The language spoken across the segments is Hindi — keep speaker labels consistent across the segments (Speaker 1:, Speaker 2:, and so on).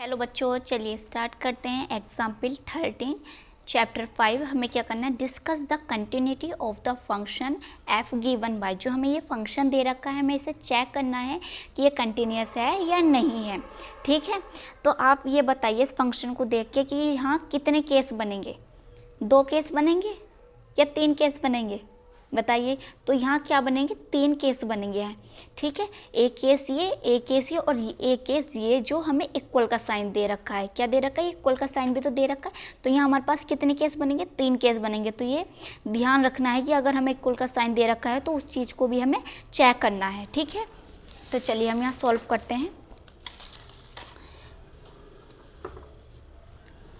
Speaker 1: हेलो बच्चों, चलिए स्टार्ट करते हैं। एग्जाम्पल 13 चैप्टर 5 हमें क्या करना है, discuss the continuity of the function F given by. जो हमें ये फंक्शन दे रखा है, हमें इसे चेक करना है कि ये कंटिन्यूस है या नहीं है। ठीक है, तो आप ये बताइए इस फंक्शन को देख के कि यहाँ कितने केस बनेंगे, 2 केस बनेंगे या 3 केस बनेंगे, बताइए। तो यहाँ क्या बनेंगे, 3 केस बनेंगे हैं। ठीक है, एक केस ये, एक केस ये और एक केस ये, जो हमें इक्वल का साइन दे रखा है। क्या दे रखा है, इक्वल का साइन भी तो दे रखा है। तो यहाँ हमारे पास कितने केस बनेंगे, 3 केस बनेंगे। तो ये ध्यान रखना है कि अगर हमें इक्वल का साइन दे रखा है तो उस चीज़ को भी हमें चेक करना है। ठीक है, तो चलिए हम यहाँ सॉल्व करते हैं।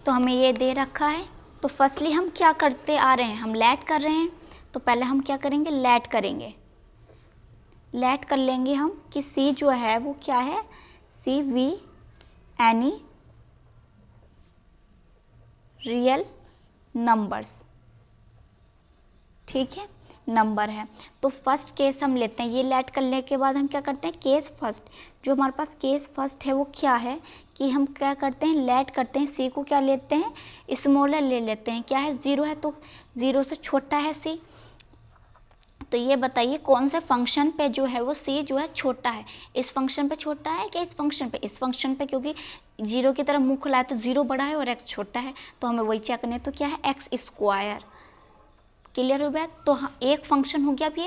Speaker 1: तो हमें ये दे रखा है, तो फर्स्टली हम क्या करते आ रहे हैं, हम लेट कर रहे हैं। तो पहले हम क्या करेंगे, लेट करेंगे। लेट कर लेंगे हम कि सी जो है वो क्या है, सी वी एनी रियल नंबर्स। ठीक है, नंबर है। तो फर्स्ट केस हम लेते हैं। ये लेट करने के बाद हम क्या करते हैं, केस फर्स्ट। जो हमारे पास केस फर्स्ट है वो क्या है कि हम क्या करते हैं, लेट करते हैं। सी को क्या लेते हैं, स्मॉलर ले लेते हैं। क्या है, 0 है तो 0 से छोटा है सी। तो ये बताइए कौन से फंक्शन पे जो है वो सी जो है छोटा है। इस फंक्शन पे छोटा है क्या, इस फंक्शन पे, इस फंक्शन पे, क्योंकि 0 की तरफ मुंह खुला है तो 0 बड़ा है और x छोटा है। तो हमें वही चेक करना है। तो क्या है, एक्स स्क्वायर। क्लियर हो गया। तो हाँ, एक फंक्शन हो गया। अब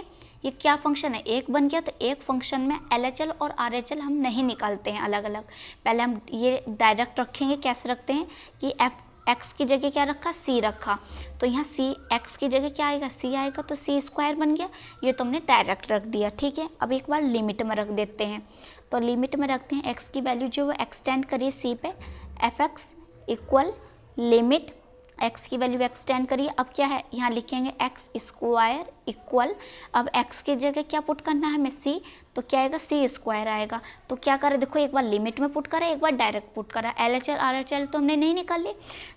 Speaker 1: ये क्या फंक्शन है, एक बन गया। तो एक फंक्शन में LHL और RHL हम नहीं निकालते हैं अलग अलग। पहले हम ये डायरेक्ट रखेंगे। कैसे रखते हैं कि एफ एक्स की जगह क्या रखा, सी रखा। तो यहाँ सी एक्स की जगह क्या आएगा, सी आएगा। तो सी स्क्वायर बन गया। ये तो हमने डायरेक्ट रख दिया। ठीक है, अब एक बार लिमिट में रख देते हैं। तो लिमिट में रखते हैं, एक्स की वैल्यू जो है एक्सटेंड करिए सी पे, F x equal limit x की वैल्यू एक्सटेंड करिए। अब क्या है, यहाँ लिखेंगे एक्स स्क्वायर इक्वल, अब एक्स की जगह क्या पुट करना है हमें, सी। तो क्या आएगा, सी स्क्वायर आएगा। तो क्या करें, देखो एक बार लिमिट में पुट करा, एक बार डायरेक्ट पुट करा। LHL RHL तो हमने नहीं निकाले,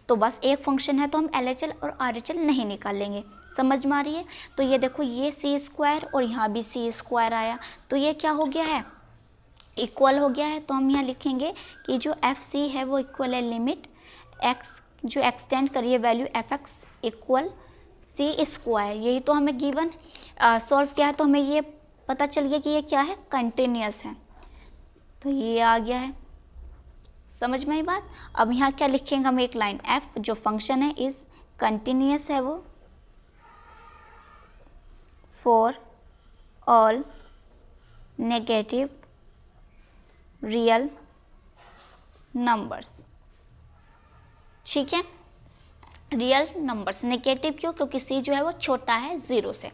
Speaker 1: तो बस एक फंक्शन है तो हम LHL और RHL नहीं निकालेंगे। समझ में आ रही है। तो ये देखो, ये सी स्क्वायर और यहाँ भी सी स्क्वायर आया। तो ये क्या हो गया है, इक्वल हो गया है। तो हम यहाँ लिखेंगे कि जो एफ सी है वो इक्वल है लिमिट एक्स जो एक्सटेंड करिए value f x equal c square. यही तो हमें गिवन सॉल्व किया है। तो हमें ये पता चल गया कि ये क्या है, कंटिन्यूस है। तो ये आ गया है, समझ में आई बात। अब यहाँ क्या लिखेंगे हम, एक लाइन, एफ जो फंक्शन है इज कंटिन्यूस है वो for all negative real numbers. ठीक है, रियल नंबर्स। नेगेटिव क्यों, क्योंकि सी जो है वो छोटा है 0 से।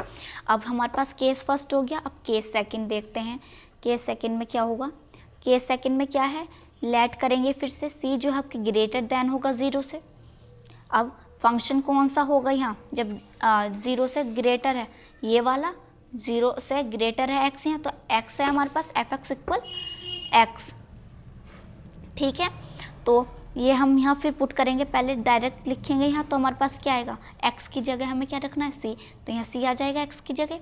Speaker 1: अब हमारे पास केस फर्स्ट हो गया। अब केस सेकंड देखते हैं। केस सेकंड में क्या होगा, केस सेकंड में क्या है, लेट करेंगे फिर से। सी जो है आपकी ग्रेटर देन होगा 0 से। अब फंक्शन कौन सा होगा यहाँ, जब 0 से ग्रेटर है, ये वाला 0 से ग्रेटर है एक्स यहाँ। तो एक्स है हमारे पास, एफ एक्स इक्वल एक्स। ठीक है, तो ये हम यहाँ फिर पुट करेंगे। पहले डायरेक्ट लिखेंगे यहाँ, तो हमारे पास क्या आएगा, x की जगह हमें क्या रखना है, c। तो यहाँ c आ जाएगा x की जगह।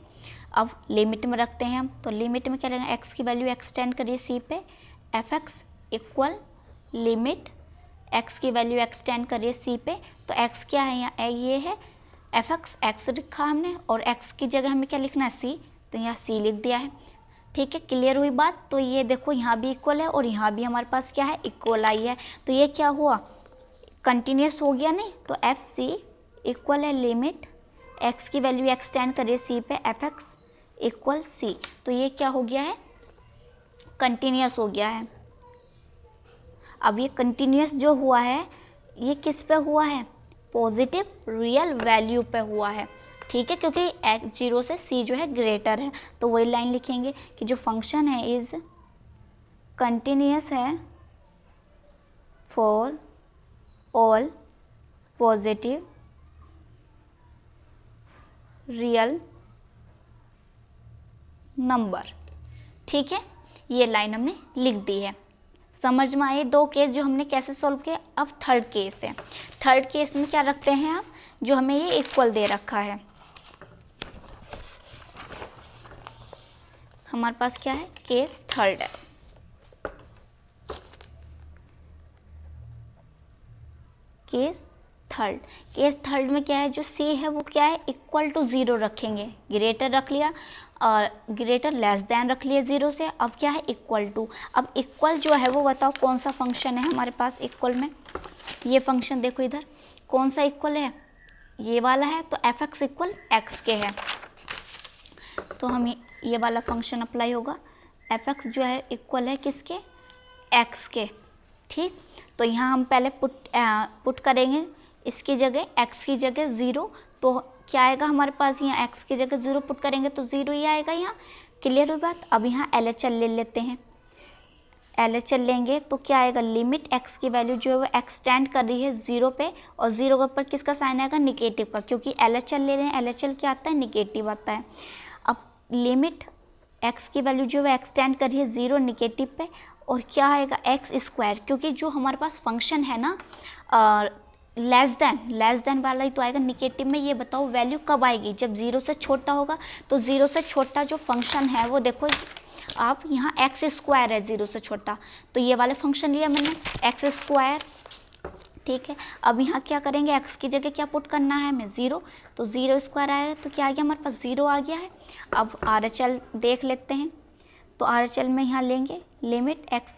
Speaker 1: अब लिमिट में रखते हैं हम। तो लिमिट में क्या रहेगा, x की वैल्यू एक्सटेंड करिए c पे, F x equal limit x की वैल्यू एक्सटेंड करिए c पे। तो x क्या है यहाँ, ये है एफ एक्स, एक्स लिखा हमने, और x की जगह हमें क्या लिखना है, c। तो यहाँ c लिख दिया है। ठीक है, क्लियर हुई बात। तो ये देखो, यहाँ भी इक्वल है और यहाँ भी हमारे पास क्या है, इक्वल आई है। तो ये क्या हुआ, कंटिन्यूस हो गया नहीं। तो एफ सी इक्वल है लिमिट एक्स की वैल्यू एक्सटेंड करिए सी पे, एफ एक्स इक्वल सी। तो ये क्या हो गया है, कंटिन्यूस हो गया है। अब ये कंटिन्यूस जो हुआ है, ये किस पे हुआ है, पॉजिटिव रियल वैल्यू पे हुआ है। ठीक है, क्योंकि 0 से c जो है ग्रेटर है। तो वही लाइन लिखेंगे कि जो फंक्शन है इज कंटिन्यूस है for all positive real number. ठीक है, ये लाइन हमने लिख दी है। समझ में आए 2 केस जो हमने कैसे सॉल्व किए। अब थर्ड केस है। थर्ड केस में क्या रखते हैं आप, जो हमें ये इक्वल दे रखा है। हमारे पास क्या है, केस थर्ड है। Case third. केस थर्ड में क्या है, जो सी है वो क्या है, इक्वल टू 0 रखेंगे, ग्रेटर रख लिया और ग्रेटर लेस देन रख लिया 0 से। अब क्या है, इक्वल टू। अब इक्वल जो है वो बताओ कौन सा फंक्शन है हमारे पास इक्वल में। ये फंक्शन देखो इधर कौन सा इक्वल है, ये वाला है, तो एफ एक्स इक्वल एक्स के है, तो हम ये वाला फंक्शन अप्लाई होगा। एफ एक्स जो है इक्वल है किसके, एक्स के। ठीक, तो यहाँ हम पहले पुट करेंगे इसकी जगह, एक्स की जगह 0, तो क्या आएगा हमारे पास, यहाँ एक्स की जगह 0 पुट करेंगे तो 0 ही आएगा यहाँ। क्लियर हुई बात। अब यहाँ LHL ले लेते हैं, LHL लेंगे तो क्या आएगा, लिमिट एक्स की वैल्यू जो है वो एक्सटेंड कर रही है 0 पे, और 0 के ऊपर किसका साइन आएगा, निगेटिव का, क्योंकि LHL ले रहे हैं, LHL क्या आता है, निगेटिव आता है। अब लिमिट एक्स की वैल्यू जो है एक्सटेंड कर रही है 0 निगेटिव पे, और क्या आएगा एक्स स्क्वायर, क्योंकि जो हमारे पास फंक्शन है ना लेस देन वाला ही तो आएगा निगेटिव में। ये बताओ वैल्यू कब आएगी, जब 0 से छोटा होगा। तो 0 से छोटा जो फंक्शन है वो देखो आप, यहाँ एक्स स्क्वायर है 0 से छोटा, तो ये वाले फंक्शन लिया मैंने एक्स स्क्वायर। ठीक है, अब यहाँ क्या करेंगे, एक्स की जगह क्या पुट करना है हमें, 0, तो 0 स्क्वायर आएगा, तो क्या आ गया हमारे पास, 0 आ गया है। अब RHL देख लेते हैं, तो RHL में यहाँ लेंगे लिमिट एक्स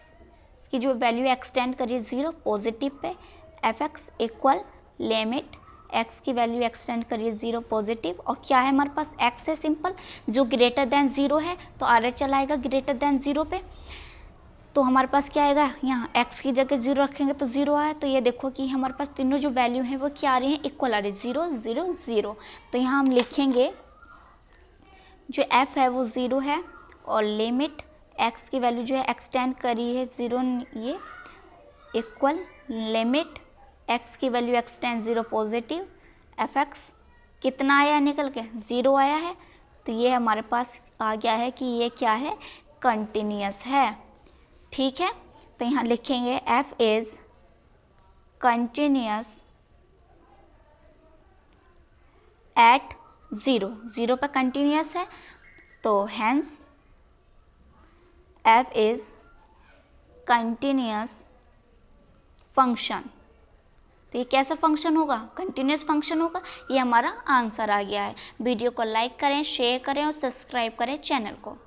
Speaker 1: की जो वैल्यू एक्सटेंड करिए 0 positive pay, F x equal limit x की वैल्यू एक्सटेंड करिए 0 पॉजिटिव, और क्या है हमारे पास, एक्स है सिंपल, जो ग्रेटर देन 0 है, तो RHL आएगा ग्रेटर देन 0 पे। तो हमारे पास क्या आएगा, यहाँ x की जगह 0 रखेंगे तो 0 आया। तो ये देखो कि हमारे पास तीनों जो वैल्यू हैं वो क्या आ रही हैं, इक्वल आ रही है, 0 0 0। तो यहाँ हम लिखेंगे जो f है वो 0 है, और लिमिट x की वैल्यू जो है एक्सटेंड करी है 0, ये इक्वल लिमिट x की value extend 0 positive, F x कितना आया निकल के, 0 आया है। तो ये हमारे पास आ गया है कि ये क्या है, कंटिन्यूअस है। ठीक है, तो यहाँ लिखेंगे f इज कंटिन्यूअस एट 0 पर कंटिन्यूअस है, तो hence f is continuous function. तो ये कैसा फंक्शन होगा, कंटिन्यूअस फंक्शन होगा। ये हमारा आंसर आ गया है। वीडियो को लाइक करें, शेयर करें और सब्सक्राइब करें चैनल को।